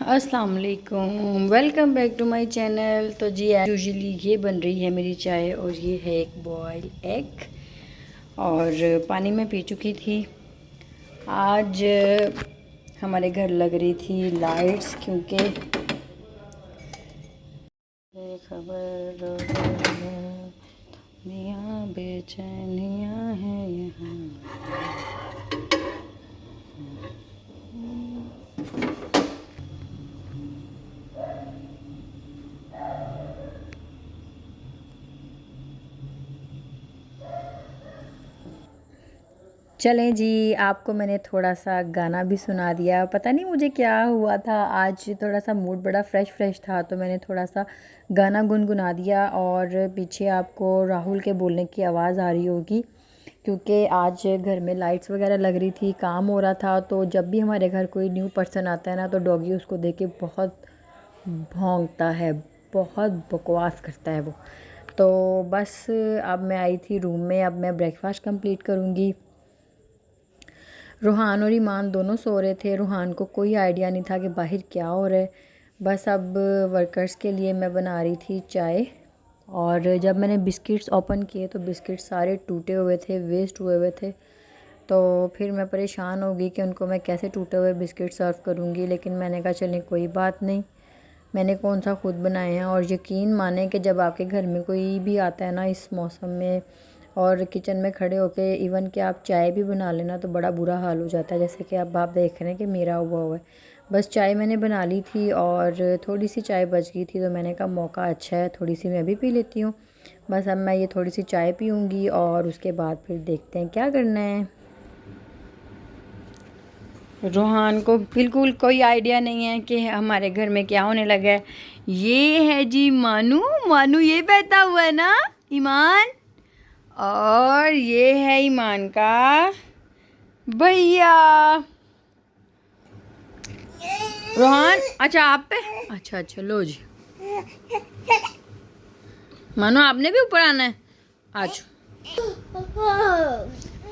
अस्सलाम वालेकुम, welcome back to my channel. तो जी यूजुअली ये बन रही है मेरी चाय और ये है एक बॉयल एग और पानी में पी चुकी थी। आज हमारे घर लग रही थी लाइट्स क्योंकि खबर दुनिया बेचैनियाँ हैं यहाँ। चलें जी, आपको मैंने थोड़ा सा गाना भी सुना दिया। पता नहीं मुझे क्या हुआ था, आज थोड़ा सा मूड बड़ा फ्रेश था तो मैंने थोड़ा सा गाना गुनगुना दिया। और पीछे आपको राहुल के बोलने की आवाज़ आ रही होगी क्योंकि आज घर में लाइट्स वगैरह लग रही थी, काम हो रहा था। तो जब भी हमारे घर कोई न्यू पर्सन आता है ना तो डॉगी उसको देख के बहुत भौंकता है, बहुत बकवास करता है वो। तो बस अब मैं आई थी रूम में, अब मैं ब्रेकफास्ट कंप्लीट करूँगी। रूहान और ईमान दोनों सो रहे थे। रूहान को कोई आइडिया नहीं था कि बाहर क्या हो रहा है। बस अब वर्कर्स के लिए मैं बना रही थी चाय। और जब मैंने बिस्किट्स ओपन किए तो बिस्किट्स सारे टूटे हुए थे, वेस्ट हुए हुए थे। तो फिर मैं परेशान हो गई कि उनको मैं कैसे टूटे हुए बिस्किट सर्व करूँगी। लेकिन मैंने कहा चलें कोई बात नहीं, मैंने कौन सा खुद बनाए हैं। और यकीन माने कि जब आपके घर में कोई भी आता है ना इस मौसम में और किचन में खड़े होके इवन कि आप चाय भी बना लेना तो बड़ा बुरा हाल हो जाता है, जैसे कि अब आप देख रहे हैं कि मेरा हुआ है। बस चाय मैंने बना ली थी और थोड़ी सी चाय बच गई थी तो मैंने कहा मौका अच्छा है, थोड़ी सी मैं भी पी लेती हूँ। बस अब मैं ये थोड़ी सी चाय पीऊँगी और उसके बाद फिर देखते हैं क्या करना है। रोहान को बिल्कुल कोई आइडिया नहीं है कि हमारे घर में क्या होने लगा है। ये है जी मानू, मानू ये बैठा हुआ है ना ईमान, और ये है ईमान का भैया रोहान। अच्छा आप पे, अच्छा लो जी। मानो आपने भी ऊपर आना है आज।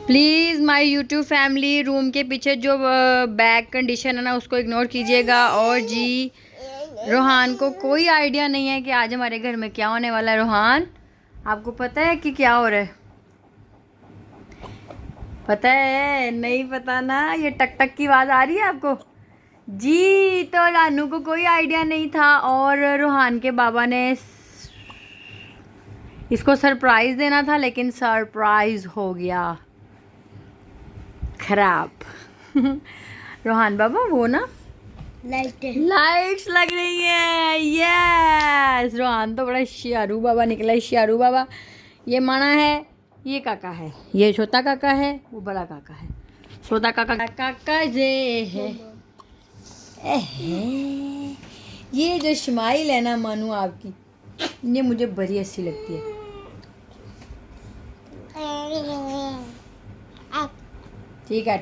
Please my YouTube family, room के पीछे जो बैक कंडीशन है ना उसको इग्नोर कीजिएगा। और जी रोहान को कोई आइडिया नहीं है कि आज हमारे घर में क्या होने वाला है। रोहान आपको पता है कि क्या हो रहा है? पता है? नहीं पता ना, ये टक टक की आवाज़ आ रही है आपको जी। तो रानू को कोई आइडिया नहीं था और रोहान के बाबा ने इसको सरप्राइज़ देना था लेकिन सरप्राइज़ हो गया खराब। रोहान बाबा वो ना लाइट्स लग रही है। यस, रोहान तो बड़ा शियारू बाबा निकला है, शियारू बाबा। ये माना है, ये काका है, ये छोटा काका है, वो बड़ा काका है। छोटा काका ये है। ये जो स्माइल है ना मानू आपकी, ये मुझे बड़ी अच्छी लगती है। ठीक है।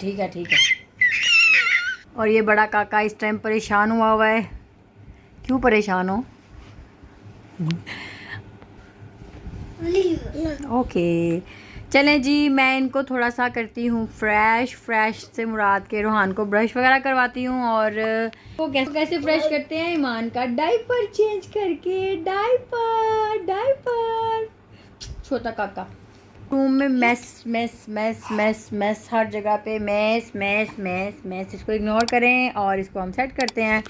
और ये बड़ा काका इस टाइम परेशान हुआ है। क्यों परेशान हो? ओके चलें जी, मैं इनको थोड़ा सा करती हूँ फ्रेश से मुराद के रोहान को ब्रश वगैरह करवाती हूँ। और वो कैसे फ्रेश करते हैं? ईमान का डायपर चेंज करके। डायपर छोटा काका रूम में मैस हर जगह पे मैस। इसको इग्नोर करें और इसको हम सेट करते हैं।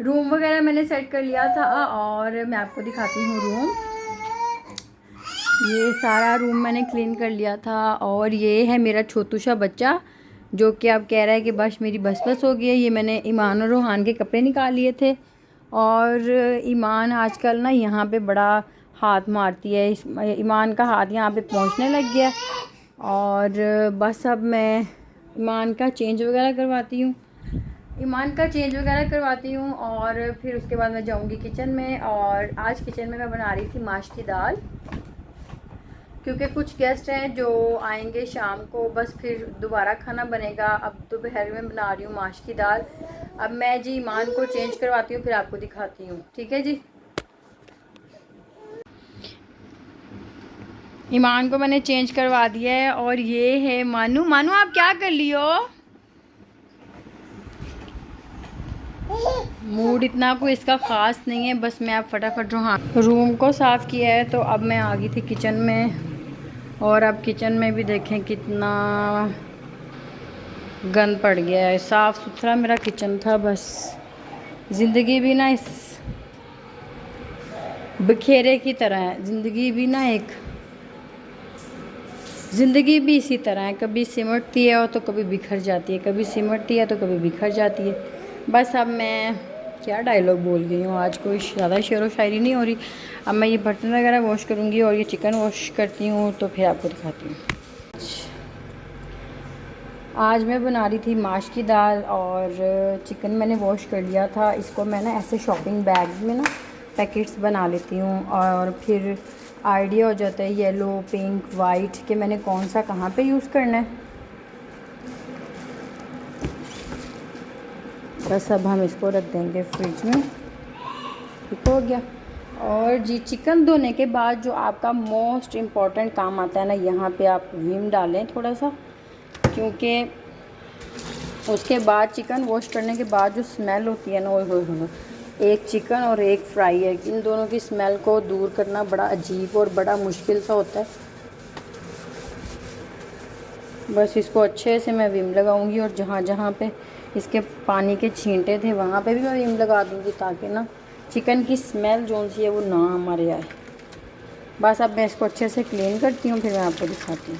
रूम वगैरह मैंने सेट कर लिया था और मैं आपको दिखाती हूँ रूम। ये सारा रूम मैंने क्लीन कर लिया था। और ये है मेरा छोटू सा बच्चा जो कि अब कह रहा है कि बस मेरी बस हो गई है। ये मैंने ईमान और रोहान के कपड़े निकाल लिए थे। और ईमान आजकल ना यहाँ पे बड़ा हाथ मारती है, ईमान का हाथ यहाँ पे पहुँचने लग गया। और बस अब मैं ईमान का चेंज वगैरह करवाती हूँ और फिर उसके बाद मैं जाऊँगी किचन में। और आज किचन में मैं बना रही थी माश की दाल क्योंकि कुछ गेस्ट हैं जो आएंगे शाम को, बस फिर दोबारा खाना बनेगा। अब दोपहर में बना रही हूँ माश की दाल। अब मैं जी ईमान को चेंज करवाती हूँ फिर आपको दिखाती हूँ, ठीक है जी। ईमान को मैंने चेंज करवा दिया है और ये है मानू। मानू आप क्या कर लियो? मूड इतना कोई इसका ख़ास नहीं है, बस मैं अब फटाफट रूम को साफ़ किया है तो अब मैं आ गई थी किचन में। और अब किचन में भी देखें कितना गंद पड़ गया है। साफ़ सुथरा मेरा किचन था, बस ज़िंदगी भी ना इस बखेरे की तरह है। ज़िंदगी भी इसी तरह है, कभी सिमटती है और तो कभी बिखर जाती है, कभी सिमटती है तो कभी बिखर जाती है। बस अब मैं क्या डायलॉग बोल गई हूँ, आज कोई ज़्यादा शेर व शायरी नहीं हो रही। अब मैं ये बर्तन वगैरह वॉश करूँगी और ये चिकन वॉश करती हूँ तो फिर आपको दिखाती हूँ। आज मैं बना रही थी माश की दाल और चिकन मैंने वॉश कर लिया था। इसको मैं ना ऐसे शॉपिंग बैग में ना पैकेट्स बना लेती हूँ और फिर आइडिया हो जाता है येलो, पिंक, वाइट कि मैंने कौन सा कहाँ पे यूज़ करना है। बस अब हम इसको रख देंगे फ्रिज में। ठीक हो गया। और जी चिकन धोने के बाद जो आपका मोस्ट इम्पॉर्टेंट काम आता है ना, यहाँ पे आप विम डालें थोड़ा सा, क्योंकि उसके बाद चिकन वॉश करने के बाद जो स्मेल होती है ना, वो एक चिकन और एक फ्राई है, इन दोनों की स्मेल को दूर करना बड़ा अजीब और बड़ा मुश्किल सा होता है। बस इसको अच्छे से मैं विम लगाऊंगी और जहाँ जहाँ पे इसके पानी के छींटे थे वहाँ पे भी मैं विम लगा दूँगी, ताकि ना चिकन की स्मेल जो सी है वो ना हमारे आए। बस अब मैं इसको अच्छे से क्लीन करती हूँ, फिर मैं आपको दिखाती हूँ।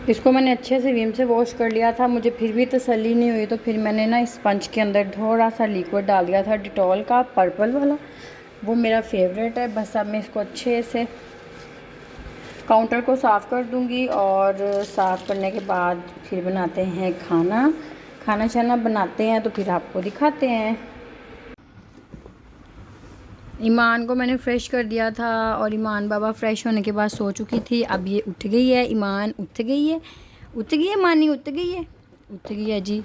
इसको मैंने अच्छे से विम से वॉश कर लिया था, मुझे फिर भी तसल्ली नहीं हुई, तो फिर मैंने ना इस स्पंज के अंदर थोड़ा सा लिक्विड डाल दिया था डिटॉल का, पर्पल वाला, वो मेरा फेवरेट है। बस अब मैं इसको अच्छे से काउंटर को साफ़ कर दूंगी और साफ़ करने के बाद फिर बनाते हैं खाना शाना बनाते हैं तो फिर आपको दिखाते हैं। ईमान को मैंने फ़्रेश कर दिया था और ईमान बाबा फ़्रेश होने के बाद सो चुकी थी। अब ये उठ गई है, ईमान उठ गई है, मानी उठ गई है जी।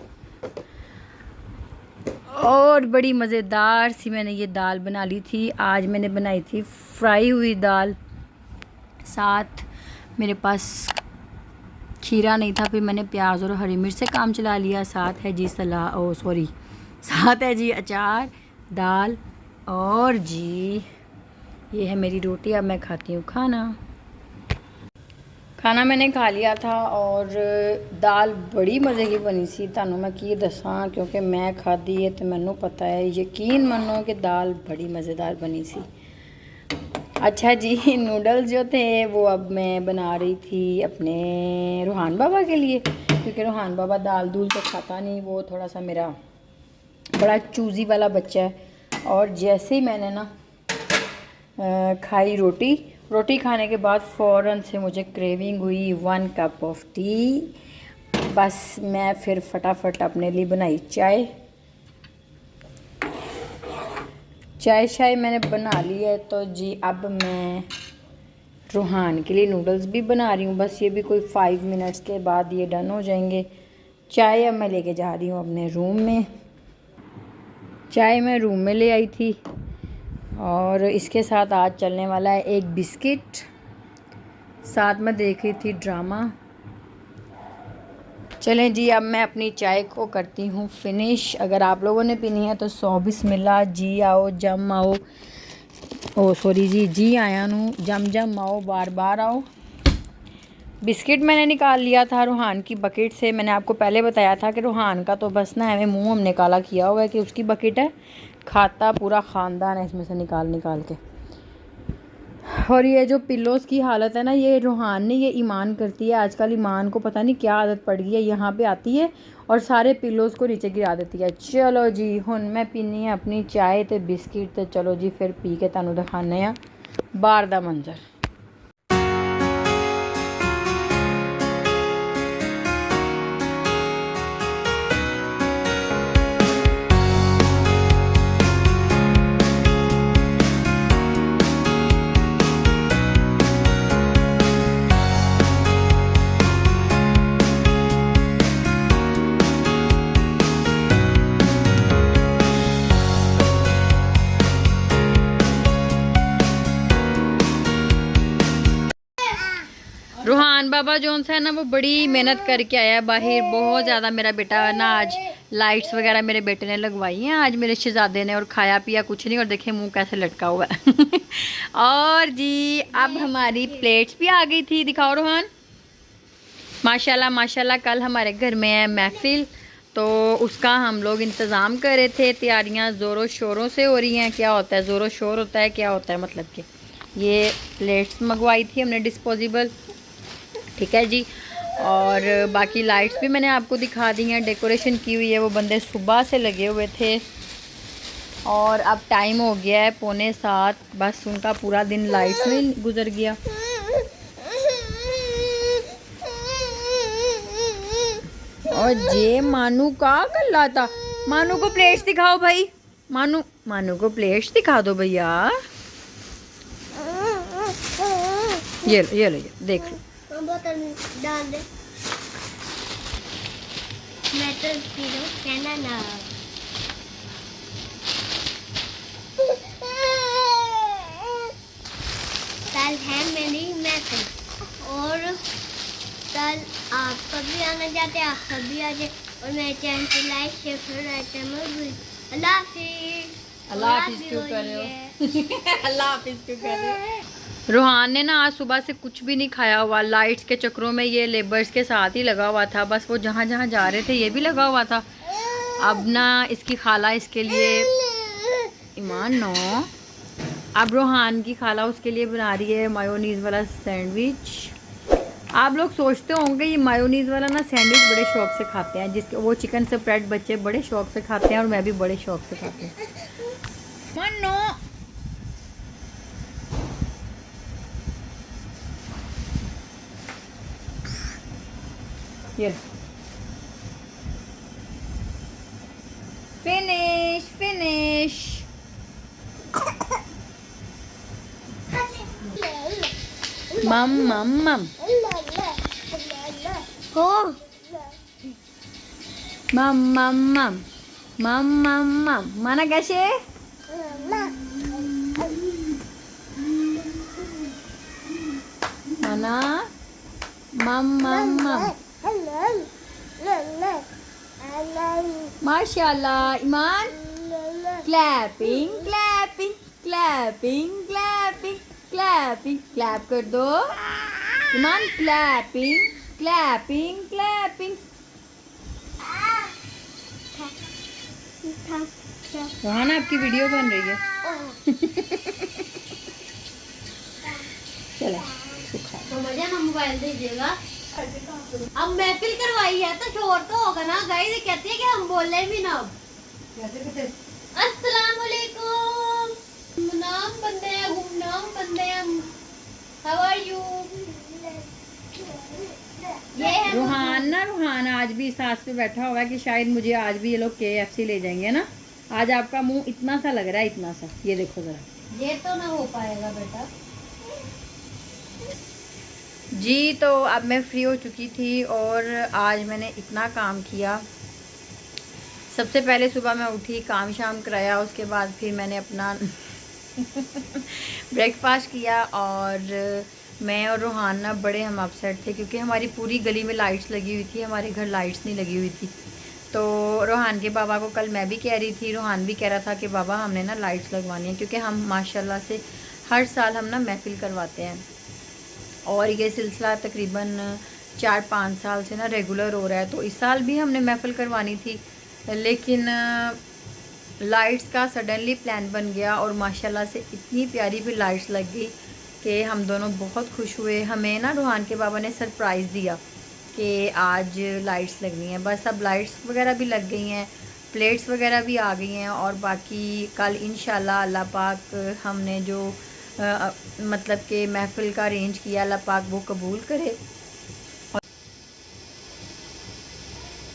और बड़ी मज़ेदार सी मैंने ये दाल बना ली थी। आज मैंने बनाई थी फ्राई हुई दाल, साथ मेरे पास खीरा नहीं था, फिर मैंने प्याज और हरी मिर्च से काम चला लिया। साथ है जी अचार, दाल और जी ये है मेरी रोटी। अब मैं खाती हूँ खाना मैंने खा लिया था और दाल बड़ी मज़े की बनी सी, थानू मैं की दसा क्योंकि मैं खाधी है तो मैनू पता है, यकीन मनो कि दाल बड़ी मज़ेदार बनी सी। अच्छा जी, नूडल्स जो थे वो अब मैं बना रही थी अपने रूहान बाबा के लिए, क्योंकि रूहान बाबा दाल दूल तो खाता नहीं, वो थोड़ा सा मेरा बड़ा चूज़ी वाला बच्चा है। और जैसे ही मैंने ना खाई रोटी खाने के बाद फ़ौरन से मुझे क्रेविंग हुई 1 कप ऑफ टी। बस मैं फिर फटाफट अपने लिए बनाई चाय मैंने बना ली है। तो जी अब मैं रूहान के लिए नूडल्स भी बना रही हूँ, बस ये भी कोई 5 मिनट्स के बाद ये डन हो जाएंगे। चाय अब मैं लेके जा रही हूँ अपने रूम में। चाय मैं रूम में ले आई थी और इसके साथ आज चलने वाला है एक बिस्किट, साथ में देख रही थी ड्रामा। चलें जी, अब मैं अपनी चाय को करती हूँ फिनिश। अगर आप लोगों ने पीनी है तो 100 बिस्मिल्लाह, जी आओ जम आओ, जी आया नू जम आओ, बार बार आओ। बिस्किट मैंने निकाल लिया था रूहान की बकेट से। मैंने आपको पहले बताया था कि रूहान का तो बस ना हमें मुंह हमने काला किया हुआ है कि उसकी बकेट है, खाता पूरा ख़ानदान है इसमें से निकाल के। और ये जो पिल्लोज़ की हालत है ना, ये रूहान नहीं, ये ईमान करती है। आजकल ईमान को पता नहीं क्या आदत पड़ गई है, यहाँ पे आती है और सारे पिल्लोज़ को नीचे गिरा देती है। चलो जी, हुन मैं पीनी है अपनी चाय ते बिस्किट, तो चलो जी फिर पी के तुहानू दिखाने हैं बाहर दा मंजर। रूहान बाबा जोन सा है ना, वो बड़ी मेहनत करके आया है बाहर। बहुत ज़्यादा मेरा बेटा ना आज लाइट्स वगैरह मेरे बेटे ने लगवाई हैं आज मेरे शहजादे ने, और खाया पिया कुछ नहीं, और देखिए मुंह कैसे लटका हुआ है। और जी अब हमारी प्लेट्स भी आ गई थी, दिखाओ रूहान। माशाल्लाह माशाल्लाह, कल हमारे घर में है महफिल, तो उसका हम लोग इंतज़ाम कर रहे थे। तैयारियां ज़ोरों शोरों से हो रही हैं। क्या होता है ज़ोरों शोर होता है, क्या होता है मतलब कि ये प्लेट्स मंगवाई थी हमने डिस्पोजेबल, ठीक है जी। और बाकी लाइट्स भी मैंने आपको दिखा दी हैं, डेकोरेशन की हुई है। वो बंदे सुबह से लगे हुए थे और अब टाइम हो गया है 6:45, बस उनका पूरा दिन लाइट्स में गुजर गया। और जे मानू का कर रहा था, मानू को प्लेट्स दिखाओ भाई, मानू मानू को प्लेट्स दिखा दो भैया। ये लो ये लो, ये देख लो। डाल दे, मैं तो कहना ना। कल है मेरी महफिल, और कल आप कभी आना चाहते हैं, आप कभी आ जाए, और मेरे चैनल को लाइक शेयर करो। अल्लाह हाफिज़। अल्लाह हाफिज़ क्यों कर रहे हो? अल्लाह हाफिज़ क्यों कर रहे हो? रूहान ने ना आज सुबह से कुछ भी नहीं खाया हुआ, लाइट्स के चक्करों में ये लेबर्स के साथ ही लगा हुआ था। बस वो जहाँ जहाँ जा रहे थे ये भी लगा हुआ था। अब ना इसकी खाला इसके लिए, ईमान नो, अब रूहान की खाला उसके लिए बना रही है मायोनीज़ वाला सैंडविच। आप लोग सोचते होंगे ये मायोनीज़ वाला ना सैंडविच बड़े शौक से खाते हैं, जिसके वो चिकन स्प्रेड बच्चे बड़े शौक से खाते हैं, और मैं भी बड़े शौक से खाती हूँ। मनो ये फिनिश फिनिश। मम मम मम हो मम मम मम मम मम मम, माना कैसे? माना मम मम मम। माशाल्लाह Iman, clapping clapping clapping clapping clapping, clap कर दो ईमान, क्लैपिंग क्लैपिंग क्लैपिंग। वहाँ ना आपकी वीडियो बन रही है। चलो ना मोबाइल दीजिएगा। अब महफिल करवाई है तो शोर तो होगा ना। गाइस कहती है कि हम बोले भी ना। अस्सलाम वालेकुम, नाम बंदे हैं, गुमनाम बंदे हैं। How are you? रूहान आज भी सांस पे बैठा हुआ है कि शायद मुझे आज भी ये लोग KFC ले जाएंगे ना। आज आपका मुंह इतना सा लग रहा है, इतना सा, ये देखो जरा। ये तो ना हो पाएगा बेटा जी। तो अब मैं फ्री हो चुकी थी और आज मैंने इतना काम किया। सबसे पहले सुबह मैं उठी, काम शाम कराया, उसके बाद फिर मैंने अपना ब्रेकफास्ट किया। और मैं और रूहान ना बड़े हम अपसेट थे क्योंकि हमारी पूरी गली में लाइट्स लगी हुई थी, हमारे घर लाइट्स नहीं लगी हुई थी। तो रूहान के बाबा को कल मैं भी कह रही थी, रूहान भी कह रहा था कि बाबा हमने ना लाइट्स लगवानी है, क्योंकि हम माशाल्लाह से हर साल हम ना महफिल करवाते हैं, और ये सिलसिला तकरीबन 4-5 साल से ना रेगुलर हो रहा है। तो इस साल भी हमने महफिल करवानी थी, लेकिन लाइट्स का सडनली प्लान बन गया और माशाल्लाह से इतनी प्यारी भी लाइट्स लग गई कि हम दोनों बहुत खुश हुए। हमें ना रूहान के बाबा ने सरप्राइज़ दिया कि आज लाइट्स लगनी है। बस अब लाइट्स वगैरह भी लग गई हैं, प्लेट्स वगैरह भी आ गई हैं, और बाकी कल इंशाल्लाह अल्लाह पाक हमने जो मतलब कि महफिल का अरेंज किया, अल्लाह पाक वो कबूल करे।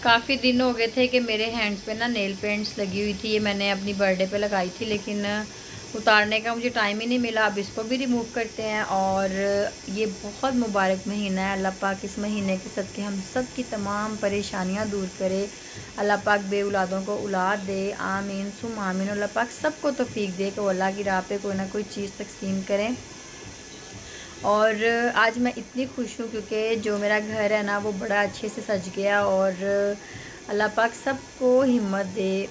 काफ़ी दिन हो गए थे कि मेरे हैंड्स पे ना नेल पेंट्स लगी हुई थी, ये मैंने अपनी बर्थडे पे लगाई थी, लेकिन उतारने का मुझे टाइम ही नहीं मिला। अब इसको भी रिमूव करते हैं। और ये बहुत मुबारक महीना है, अल्लाह पाक इस महीने के सदक़े हम सब की तमाम परेशानियां दूर करे। अल्लाह पाक बे औलादों को औलाद दे, आमीन सुम आमीन। अल्लाह पाक सबको तौफीक दे कि वो अल्लाह की राह पे कोई ना कोई चीज़ तकसीम करें। और आज मैं इतनी खुश हूँ क्योंकि जो मेरा घर है ना वो बड़ा अच्छे से सज गया। और अल्लाह पाक सबको हिम्मत दे,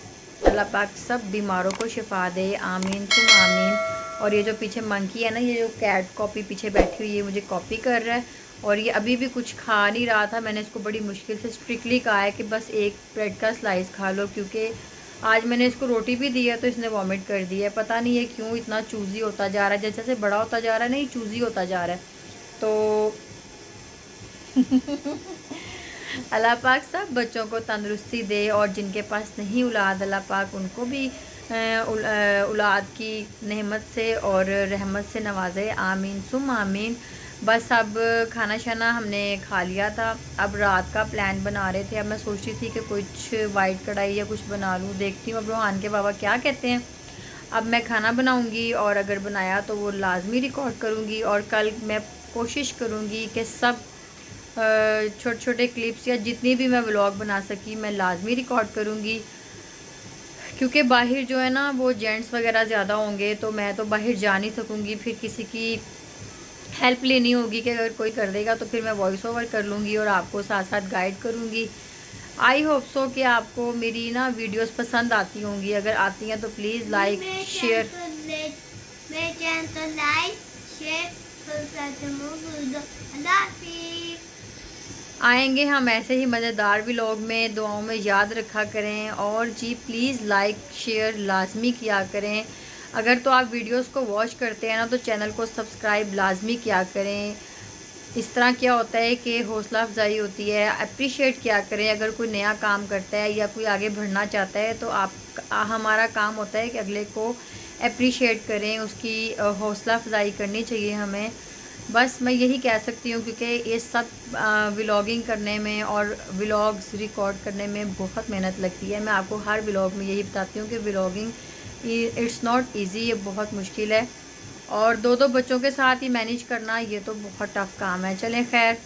अल्लाह पाक सब बीमारों को शिफा दे, आमीन सुम आमीन। और ये जो पीछे मंकी है ना, ये जो कैट कॉपी पीछे बैठी हुई है, मुझे कॉपी कर रहा है। और ये अभी भी कुछ खा नहीं रहा था। मैंने इसको बड़ी मुश्किल से स्ट्रिक्टली कहा है कि बस एक ब्रेड का स्लाइस खा लो, क्योंकि आज मैंने इसको रोटी भी दी है तो इसने वॉमिट कर दी है। पता नहीं है क्यों इतना चूज़ी होता जा रहा है, जैसे जैसे बड़ा होता जा रहा है नहीं, चूज़ी होता जा रहा है। तो अल्लाह पाक सब बच्चों को तंदुरुस्ती दे, और जिनके पास नहीं औलाद, अल्लाह पाक उनको भी औलाद की नेमत से और रहमत से नवाजे, आमीन सुम आमीन। बस अब खाना शाना हमने खा लिया था। अब रात का प्लान बना रहे थे। अब मैं सोच रही थी कि कुछ वाइट कढ़ाई या कुछ बना लूँ, देखती हूँ अब रूहान के बाबा क्या कहते हैं। अब मैं खाना बनाऊँगी और अगर बनाया तो वो लाजमी रिकॉर्ड करूँगी। और कल मैं कोशिश करूँगी कि सब छोटे छोटे क्लिप्स या जितनी भी मैं व्लॉग बना सकी मैं लाजमी रिकॉर्ड करूँगी, क्योंकि बाहर जो है ना वो जेंट्स वगैरह ज़्यादा होंगे तो मैं तो बाहर जा नहीं सकूँगी। फिर किसी की हेल्प लेनी होगी कि अगर कोई कर देगा तो फिर मैं वॉइस ओवर कर लूँगी और आपको साथ साथ गाइड करूँगी। आई होप सो कि आपको मेरी ना वीडियोस पसंद आती होंगी। अगर आती हैं तो प्लीज़ लाइक शेयर, मेरे चैनल को लाइक शेयर सब्सक्राइब। आएंगे हम ऐसे ही मज़ेदार व्लॉग में। दुआओं में याद रखा करें, और जी प्लीज़ लाइक शेयर लाजमी किया करें। अगर तो आप वीडियोस को वॉच करते हैं ना तो चैनल को सब्सक्राइब लाजमी किया करें। इस तरह क्या होता है कि हौसला अफजाई होती है। अप्रिशिएट किया करें अगर कोई नया काम करता है या कोई आगे बढ़ना चाहता है, तो आप हमारा काम होता है कि अगले को अप्रिशिएट करें, उसकी हौसला अफजाई करनी चाहिए हमें। बस मैं यही कह सकती हूँ, क्योंकि ये सब व्लॉगिंग करने में और व्लॉग्स रिकॉर्ड करने में बहुत मेहनत लगती है। मैं आपको हर व्लॉग में यही बताती हूँ कि व्लॉगिंग इट्स नॉट इजी, ये बहुत मुश्किल है। और दो दो बच्चों के साथ ही मैनेज करना ये तो बहुत टफ़ काम है। चलें खैर,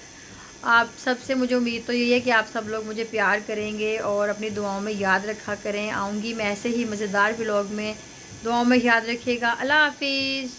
आप सबसे मुझे उम्मीद तो यही है कि आप सब लोग मुझे प्यार करेंगे और अपनी दुआओं में याद रखा करें। आऊँगी मैं ऐसे ही मज़ेदार व्लॉग में, दुआओं में याद रखिएगा। अल्लाह हाफिज़।